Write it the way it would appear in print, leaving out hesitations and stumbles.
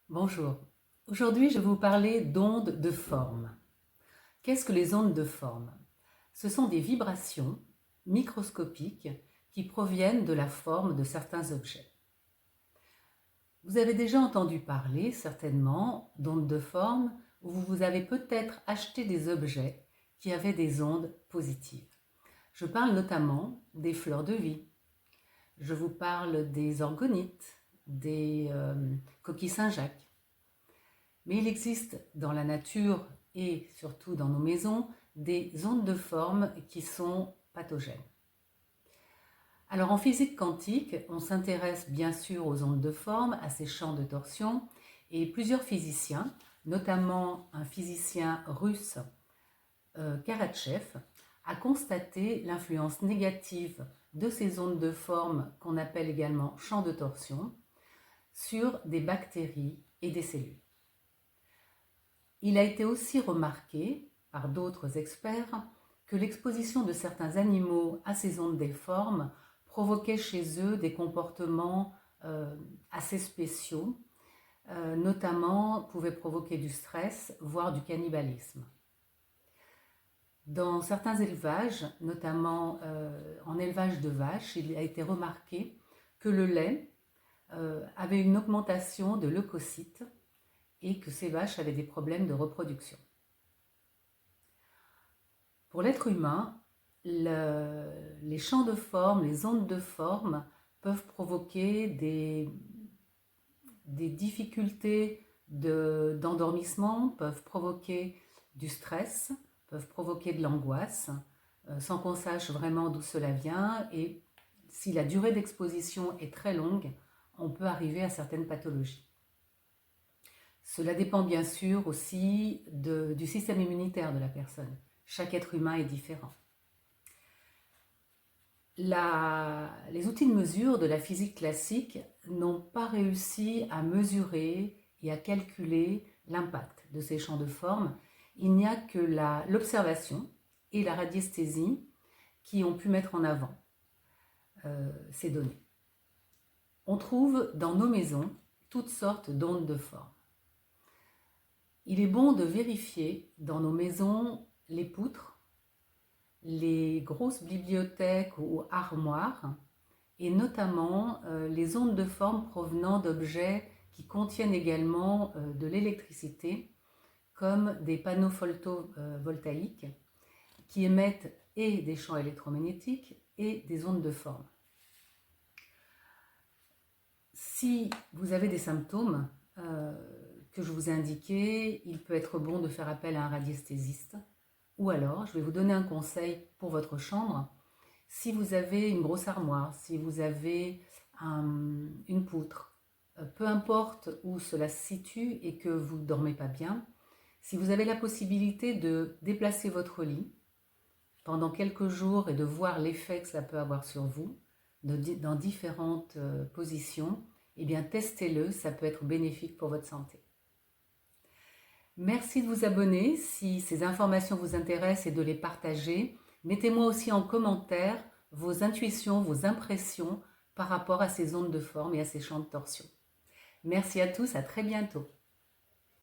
Bonjour. Aujourd'hui, je vais vous parler d'ondes de forme. Qu'est-ce que les ondes de forme? Ce sont des vibrations microscopiques qui proviennent de la forme de certains objets. Vous avez déjà entendu parler, certainement, d'ondes de forme où vous avez peut-être acheté des objets qui avaient des ondes positives. Je parle notamment des fleurs de vie. Je vous parle des orgonites, des coquilles Saint-Jacques. Mais il existe dans la nature et surtout dans nos maisons des ondes de forme qui sont pathogènes. Alors en physique quantique, on s'intéresse bien sûr aux ondes de forme, à ces champs de torsion, et plusieurs physiciens, notamment un physicien russe, Karachev, a constaté l'influence négative de ces ondes de forme qu'on appelle également champs de torsion sur des bactéries et des cellules. Il a été aussi remarqué par d'autres experts que l'exposition de certains animaux à ces ondes déformes provoquait chez eux des comportements assez spéciaux, notamment pouvait provoquer du stress, voire du cannibalisme. Dans certains élevages, notamment en élevage de vaches, il a été remarqué que le lait avait une augmentation de leucocytes et que ces vaches avaient des problèmes de reproduction. Pour l'être humain, les champs de forme, les ondes de forme peuvent provoquer des difficultés d'endormissement, peuvent provoquer du stress, peuvent provoquer de l'angoisse, sans qu'on sache vraiment d'où cela vient. Et si la durée d'exposition est très longue, on peut arriver à certaines pathologies. Cela dépend bien sûr aussi du système immunitaire de la personne. Chaque être humain est différent. Les outils de mesure de la physique classique n'ont pas réussi à mesurer et à calculer l'impact de ces champs de forme. Il n'y a que l'observation et la radiesthésie qui ont pu mettre en avant ces données. On trouve dans nos maisons toutes sortes d'ondes de forme. Il est bon de vérifier dans nos maisons les poutres, les grosses bibliothèques ou armoires, et notamment les ondes de forme provenant d'objets qui contiennent également de l'électricité, comme des panneaux photovoltaïques qui émettent et des champs électromagnétiques et des ondes de forme. Si vous avez des symptômes que je vous ai indiqués, il peut être bon de faire appel à un radiesthésiste. Ou alors, je vais vous donner un conseil pour votre chambre. Si vous avez une grosse armoire, si vous avez une poutre, peu importe où cela se situe et que vous ne dormez pas bien, si vous avez la possibilité de déplacer votre lit pendant quelques jours et de voir l'effet que ça peut avoir sur vous dans différentes positions, eh bien testez-le, ça peut être bénéfique pour votre santé. Merci de vous abonner si ces informations vous intéressent et de les partager. Mettez-moi aussi en commentaire vos intuitions, vos impressions par rapport à ces ondes de forme et à ces champs de torsion. Merci à tous, à très bientôt.